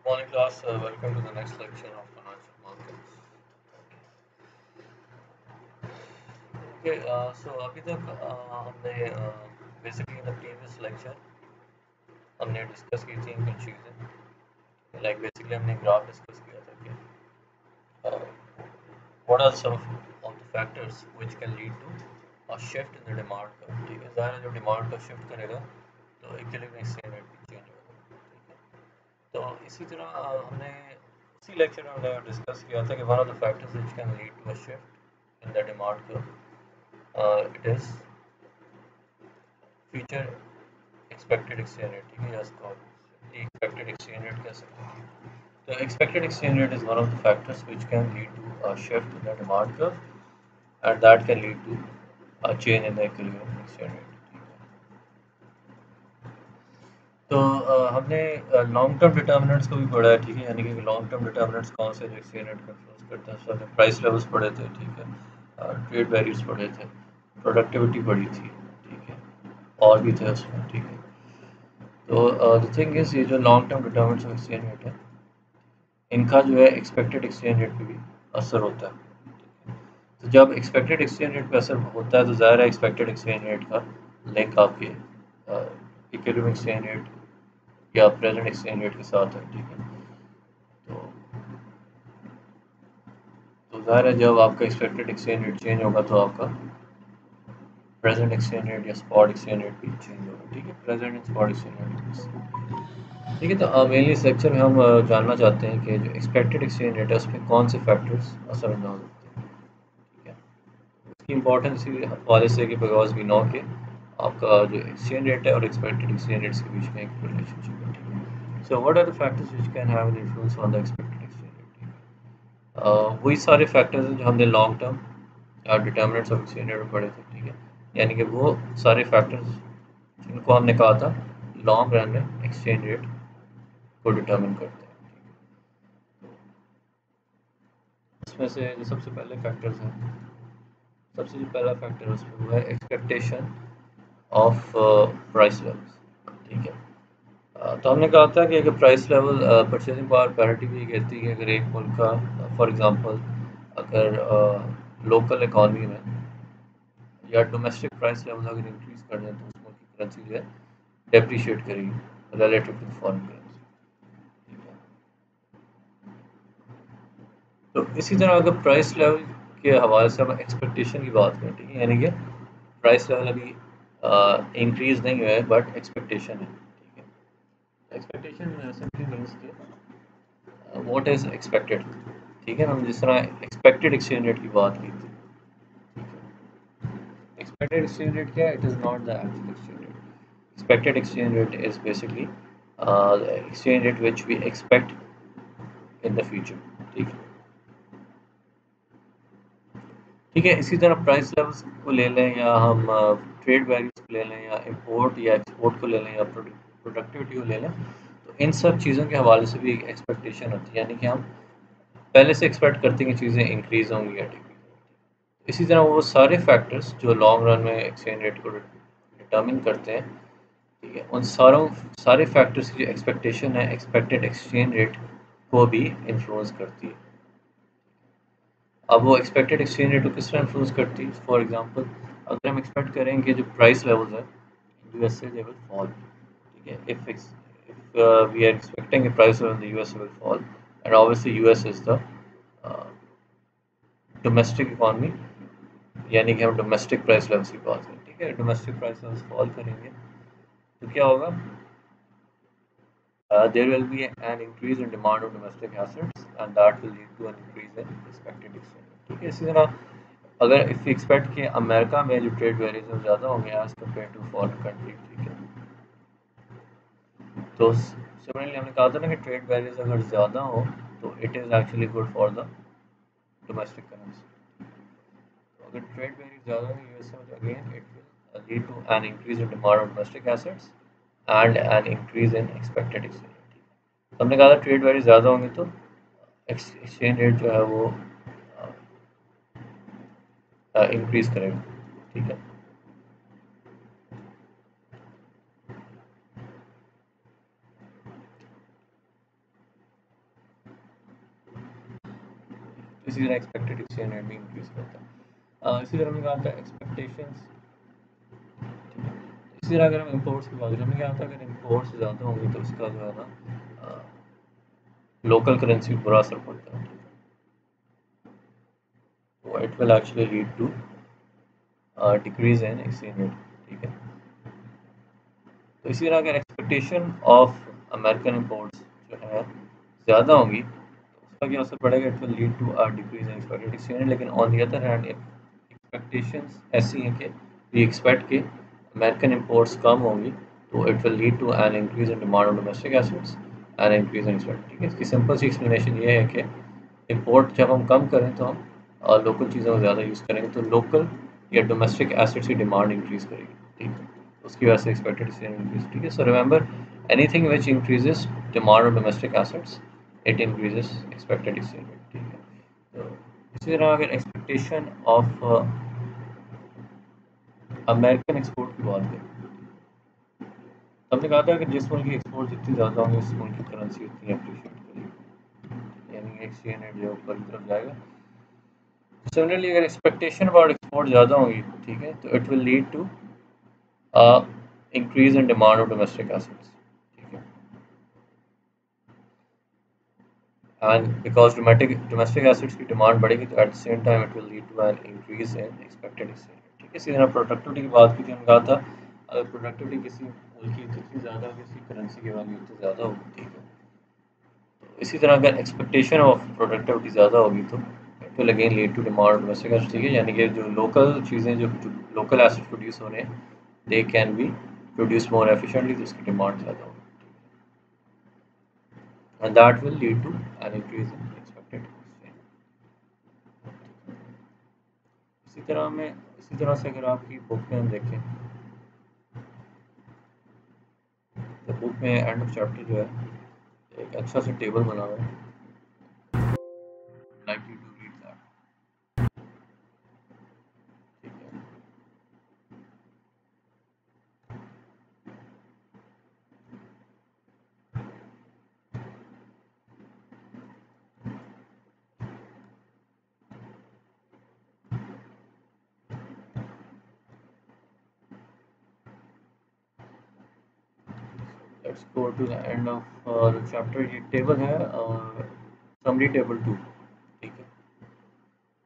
Morning class, welcome to the next lecture of financial markets. Okay, so अभी तक हमने basically in the previous lecture हमने discuss की थी कुछ चीज़ें लाइक बेसिकली हमने ग्राफ डिस्कस किया था कि what are some of the factors which can lead to a shift in the demand curve. ठीक है, ज़ाहिर है जो डिमांड का शिफ्ट करेगा तो इक्विलिब्रियम एक्सचेंज रेट भी चेंज होगा. ठीक है, तो इसी तरह हमने उसी लेक्चर में हमने डिस्कस किया था कि one of the factors which can lead to a shift in the demand curve it is future expected exchange rate. ठीक है, या इसको एक्सपेक्टेड एक्सचेंज रेट कह सकते हैं. तो expected exchange rate is one of the factors which can lead to a shift in the demand curve and that can lead to a change in the equilibrium exchange rate. तो हमने long term determinants को भी पढ़ा है. ठीक है, यानी कि लॉन्ग टर्म डिटर्मिनेंट्स कौन से जो एक्सचेंज रेट को इन्फ्लुएंस करते हैं. उसमें प्राइस लेवल्स पढ़े थे. ठीक है, ट्रेड वैल्यूज पढ़े थे, प्रोडक्टिविटी पढ़ी थी. ठीक है, और भी थे उसमें. ठीक है, तो द थिंग इज ये जो long term determinants of exchange rate है इनका जो है एक्सपेक्टेड एक्सचेंज रेट पे भी असर होता है. तो जब एक्सपेक्टेड एक्सचेंज रेट पे असर होता है तो ज़ाहिर है एक्सपेक्टेड एक्सचेंज रेट का लिंक आपके इक्विलिब्रियम एक्सचेंज रेट या प्रेजेंट एक्सचेंज रेट के साथ है. ठीक है, तो ज़ाहिर है जब आपका एक्सपेक्टेड एक्सचेंज रेट चेंज होगा तो आपका प्रेजेंट एक्सचेंज रेट या स्पॉट एक्सचेंज रेट भी चेंज होगा. ठीक है, present and spot exchange rate. ठीक है, तो मेनली इस लेक्चर में हम जानना चाहते हैं कि जो एक्सपेक्टेड एक्सचेंज रेट है उस पर कौन से फैक्टर्स असरअंदाज होते हैं. ठीक है, इसकी इंपॉर्टेंस इसी हवाले से कि बिकॉज वी नो कि आपका जो एक्सचेंज रेट है और एक्सपेक्टेड एक्सचेंज रेट्स के बीच में एक रिलेशनशिप है. ठीक है, so what are the factors which can have an influence on the expected exchange rate. वही सारे फैक्टर्स हैं जो हमने long term determinants of exchange rate में पढ़े थे. ठीक है, यानी कि वो सारे फैक्टर्स जिनको हमने कहा था लॉन्ग रन में एक्सचेंज रेट को डिटर्मिन करते हैं. उसमें से जो सबसे पहले फैक्टर्स हैं, सबसे जो पहला फैक्टर है उसमें वो है एक्सपेक्टेशन ऑफ प्राइस लेवल्स. ठीक है, तो हमने कहा था कि अगर price level purchasing power parity भी कहती है कि अगर एक मुल्क का फॉर एग्जांपल अगर लोकल इकॉनमी में या डोमेस्टिक प्राइस लेवल अगर इंक्रीज कर दें तो उस मुल्क की करेंसी जो है डेप्रिशिएट करेगी रिलेटिव टू फॉरेन करेंसी. ठीक है, तो इसी तरह अगर प्राइस लेवल के हवाले से हम एक्सपेक्टेशन की बात करें. ठीक है, यानी कि प्राइस लेवल अभी इंक्रीज नहीं हुआ है बट एक्सपेक्टेशन है. ठीक है, एक्सपेक्टेशन सिंपली मीन्स कि व्हाट इज एक्सपेक्टेड. ठीक है, हम जिस तरह एक्सपेक्टेड एक्सचेंज रेट की बात की थी. एक्सपेक्टेड एक्सचेंज रेट क्या है? It is not the actual exchange rate. Expected exchange rate is basically exchange rate which we expect in the future. ठीक है, ठीक है, इसी तरह प्राइस लेवल्स को ले लें या हम ट्रेड वैल्यूज को ले लें या इंपोर्ट या एक्सपोर्ट को ले लें या प्रोडक्टिविटी को ले लें, तो इन सब चीज़ों के हवाले से भी एक एक्सपेक्टेशन होती है. यानी कि हम पहले से एक्सपेक्ट करते हैं कि चीज़ें इंक्रीज होंगी या डिक्रीज होंगी. इसी तरह वो सारे फैक्टर्स जो लॉन्ग रन में एक्सचेंज रेट को डिटर्मिन करते हैं. ठीक है, उन सारे फैक्टर्स की जो एक्सपेक्टेशन है एक्सपेक्टेड एक्सचेंज रेट को भी इन्फ्लुएंस करती है. अब वो एक्सपेक्टेड एक्सचेंज रेट को किस तरह इन्फ्लुएंस करती है. फॉर एग्जांपल अगर हम एक्सपेक्ट करें कि जो प्राइस लेवल्स है यूएसए दे विल फॉल. ठीक है, if we are expecting a price level in the US will fall, and obviously US is the domestic economy, यानी कि हम डोमेस्टिक प्राइस लेवल्स की बात करें. ठीक है, डोमेस्टिक प्राइस लेवल्स फॉल करेंगे तो क्या होगा? There will be an increase in demand of domestic assets and that will lead to an increase in expected exchange rate. ठीक है, इसी तरह अगर इफ एक्सपेक्ट कि अमेरिका में जो ट्रेड वैल्यूज है ज़्यादा होंगे as compare to foreign country. ठीक है, तो सिमिलरली हमने कहा था ना कि ट्रेड वैल्यूज अगर ज़्यादा हो तो it is actually good for the domestic currency. तो अगर ट्रेड वैल्यूज ज़्यादा होंगे यूएसए में तो again it will lead to an increase in demand of domestic assets and an increase in expected exchange rate. हमने कहा था ट्रेड वैल्यूज ज़्यादा होंगे तो एक्सचेंज रेट जो है वो इंक्रीज करेगा. ठीक है, इसी तरह एक्सपेक्टेड एक्सचेंज रेट भी इंक्रीज करता है। इसी तरह हमने कहा था एक्सपेक्टेशंस, इसी तरह अगर हम इम्पोर्ट्स की बात करें, हमने कहा था अगर इम्पोर्ट्स ज़्यादा होंगी तो उसका जो है ना लोकल करेंसी पर बुरा असर पड़ता है, तो it will actually lead to decrease in exchange rate, ठीक है। तो इसी तरह अगर एक्सपेक्टेशन ऑफ अमेरिकन इम्पोर्ट्स जो है ज़्यादा होंगी तो उसका क्या असर पड़ेगा, it will lead to a decrease in expected exchange rate. लेकिन on the other hand expectations ऐसी हैं कि वी एक्सपेक्ट के अमेरिकन इम्पोर्ट्स कम होंगी तो it will lead to an increase in demand of domestic assets and increase in expect, ठीक है। इसकी सिंपल सी एक्सप्लेनेशन ये है कि इम्पोर्ट जब हम कम करें तो हम लोकल चीज़ों को ज़्यादा यूज़ करेंगे तो लोकल या डोमेस्टिक एसेट्स की डिमांड इंक्रीज़ करेगी, ठीक है। उसकी वजह से एक्सपेक्टेड एक्सचेंज इंक्रीज, ठीक है। So remember anything which increases demand of domestic assets it increases expected exchange rate, ठीक है। तो इसी तरह अगर एक्सपेक्टेशन ऑफ अमेरिकन एक्सपोर्ट की बात करें, हमने कहा था कि जिस मुल्क की एक्सपोर्ट जितनी ज़्यादा होंगी उस मुल्क की करेंसी उतनी अप्रिशिएट करेगी, यानी एक्सचेंज रेट जो ऊपर की तरफ जाएगा। सिमिलरली अगर एक्सपेक्टेशन अबाउट एक्सपोर्ट ज़्यादा होगी, ठीक है, तो it will lead to increase in demand of domestic assets, ठीक है। एंड बिकॉज डोमेस्टिक एसेट्स की डिमांड बढ़ेगी तो at the same time it will lead to an increase in expected exchange rate, ठीक है। इसी तरह प्रोडक्टिविटी की बात की थी, हमने कहा था अगर प्रोडक्टिविटी किसी मुल्क की जितनी ज़्यादा होगी उसकी करेंसी की वैल्यू उतनी ज़्यादा होगी, ठीक है। तो इसी तरह अगर एक्सपेक्टेशन ऑफ प्रोडक्टिविटी ज़्यादा होगी तो it will again lead to demand domestic assets, ठीक है। यानी कि जो लोकल चीज़ें जो लोकल एसेट प्रोड्यूस हो रहे हैं they can be produce more efficiently, तो उसकी डिमांड ज़्यादा होगी and that will lead to an increase in expected exchange। इसी तरह से अगर आपकी बुक में हम देखें तो बुक में एंड ऑफ चैप्टर जो है एक अच्छा सा टेबल बना हुआ है, like you to read that, ठीक है। Let's go to the end of the chapter. ये टेबल है समरी टेबल 2, ठीक है।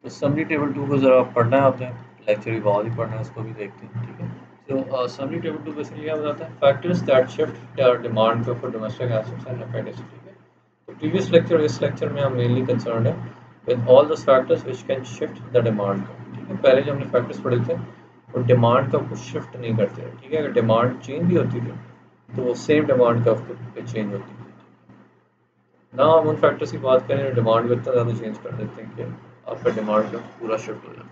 तो समरी टेबल 2 को ज़रा पढ़ना है आपने, लेक्चर भी बहुत ही पढ़ना है, उसको भी देखते हैं, ठीक है। तो समरी टेबल 2 बेसिकली क्या बताता है, factors that shift demand for domestic assets and affect, ठीक है। तो प्रीवियस लेक्चर इस लेक्चर में हम मेनली कंसर्न है with all those factors which can shift the demand, ठीक है। पहले जो हमने फैक्टर्स पढ़े थे वो डिमांड का कुछ शिफ्ट नहीं करते, ठीक है। अगर डिमांड चेंज भी होती थी तो वो सेम डिमांड का पे चेंज होती थी ना। हम उन फैक्टर्स की बात करें डिमांड को इतना ज़्यादा चेंज कर देते हैं कि आपका डिमांड का पूरा शिफ्ट हो जाता है।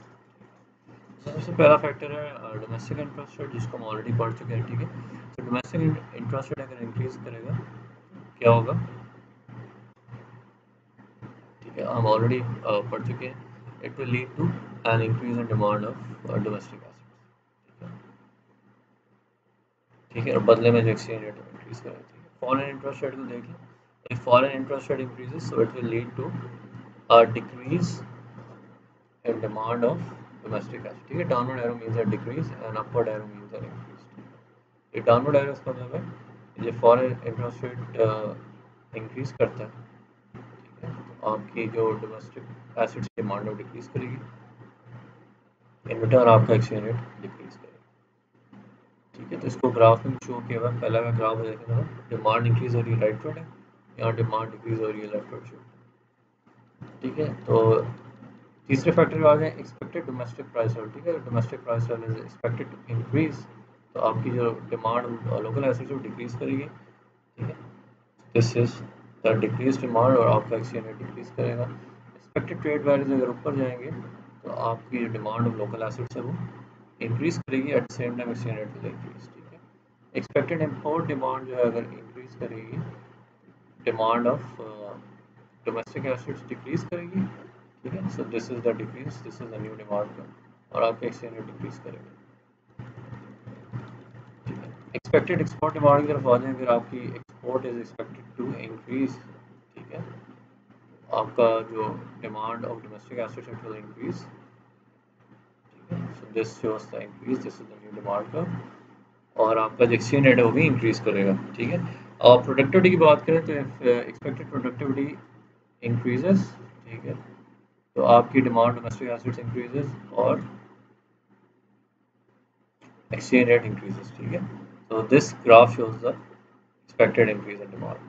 सबसे पहला फैक्टर है डोमेस्टिक इंटरेस्ट रेट, जिसको हम ऑलरेडी पढ़ चुके हैं, ठीक है। तो डोमेस्टिक इंटरेस्ट रेट अगर इंक्रीज करेगा क्या होगा, ठीक है, हम ऑलरेडी पढ़ चुके हैं। It will lead to an increase in demand of domestic assets, ठीक है। और बदले में जो एक्सचेंज रेट इंक्रीज करेगा, ठीक है। फॉरेन इंटरेस्ट रेट को देख लें, if foreign interest rate increases so it will lead to a decrease in demand of domestic asset, ठीक है। Downward arrow means a decrease and upward arrow means a increase. ये downward arrow इसका मतलब है ये फॉरेन इंटरेस्ट रेट इंक्रीज करता है, ठीक है, तो आपकी जो डोमेस्टिक एसेट्स डिमांड है डिक्रीज करेगी, इन रिटर्न आपका एक्सचेंज रेट डिक्रीज करेगा, ठीक है। तो इसको ग्राफ में शो किया हुआ है, पहला मैं ग्राफ देखें ना, डिमांड इंक्रीज हो रही है राइट वर्ड है, यहाँ डिमांड डिक्रीज हो रही है लेफ्ट वर्ड शो, ठीक है। तो तीसरे फैक्टर आ गए एक्सपेक्टेड डोमेस्टिक प्राइस लेवल, ठीक है। Domestic price level is expected to increase, तो आपकी जो डिमांड लोकल एसेट्स है वो डिक्रीज करेगी, ठीक है। This is the decrease demand और आपका एक्सचेंज रेट डिक्रीज करेगा। एक्सपेक्टेड ट्रेड वैल्यूज अगर ऊपर जाएंगे तो आपकी जो डिमांड ऑफ लोकल एसेट्स है वो इंक्रीज करेगी, eight the same time exchange rate will increase, ठीक है। एक्सपेक्टेड इंपोर्ट डिमांड जो है अगर इंक्रीज करेगी, demand of domestic assets decrease करेगी, ठीक है। So this is the decrease, this is the new demand का, और आपका एक्सचेंज रेट डिक्रीज करेगा, ठीक है। एक्सपेक्टेड एक्सपोर्ट डिमांड की तरफ आ जाए, अगर आपकी export is expected to increase, ठीक है, आपका जो demand of domestic assets it will increase. So this shows the increase, this is the new demand curve. और आपका जो एक्सचेंज रेट है वो भी इंक्रीज करेगा, ठीक है। और प्रोडक्टिविटी की बात करें तो एक्सपेक्टेड प्रोडक्टिविटी इंक्रीजेस, ठीक है। तो आपकी डिमांड डोमेस्टिक एसेट्स इंक्रीजेस और exchange rate increases, ठीक है। So this graph shows the expected increase in demand,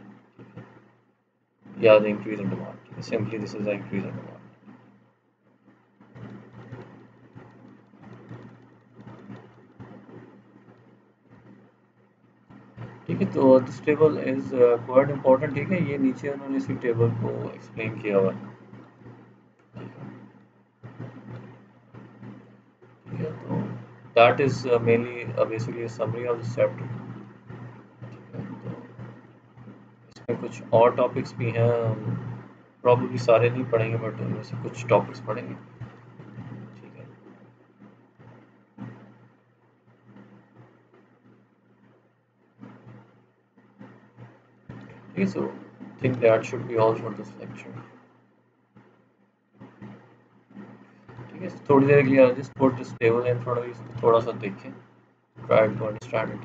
या the increase in demand, ठीक है। Simply this is the increase in demand, ठीक है। तो this table is quite important, ठीक है। ये नीचे उन्होंने इसी टेबल को एक्सप्लेन किया हुआ है, ठीक है। तो that is mainly basically summary of this chapter, ठीक है। तो इसमें कुछ और टॉपिक्स भी हैं, प्रॉब्लली सारे नहीं पढ़ेंगे बट उनमें से कुछ टॉपिक्स पढ़ेंगे, ठीक है। ठीक है, so think that should be all for this lecture, ठीक है। थोड़ी देर के लिए just put this table in front of you, इसको थोड़ा सा देखें, try to understand it.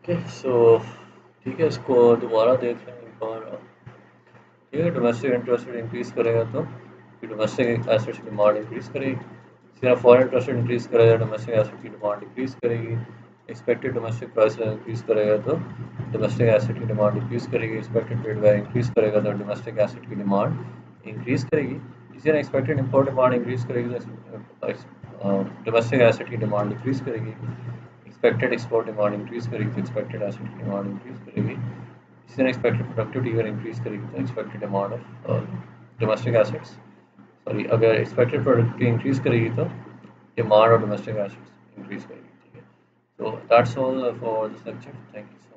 Okay so ठीक है, इसको दोबारा देख लें एक बार। ठीक है, डोमेस्टिक इंटरेस्ट रेट इंक्रीज़ करेगा तो डोमेस्टिक एसेट्स की डिमांड इंक्रीज़ करेगी। इसी तरह फॉरेन इंटरेस्ट रेट इंक्रीज़ करेगा, डोमेस्टिक एसेट की डिमांड डिक्रीज़ करेगी। एक्सपेक्टेड डोमेस्टिक प्राइस इंक्रीज़ करेगा तो डोमेस्टिक एसेट की डिमांड डिक्रीज़ करेगी। एक्सपेक्टेड ट्रेड वैल्यू इंक्रीज़ करेगा तो डोमेस्टिक एसेट की डिमांड इंक्रीज़ करेगी। इसी तरह एक्सपेक्टेड इंपोर्ट डिमांड इंक्रीज़ करेगी तो डोमेस्टिक एसेट की डिमांड डिक्रीज़ करेगी। एक्सपेक्टेड एक्सपोर्ट डिमांड इंक्रीज़ करेगी तो एक्सपेक्टेड एसेट की डिमांड इंक्रीज़ करेगी। इसी तरह एक्सपेक्टेड प्रोडक्टिविटी अगर इंक्रीज़ करेगी तो expected demand of domestic assets, sorry, अगर एक्सपेक्टेड प्रोडक्टिविटी इंक्रीज़ करेगी तो demand of domestic assets increase करेगी। ठीक है, so that's all for this lecture. Thank you so much.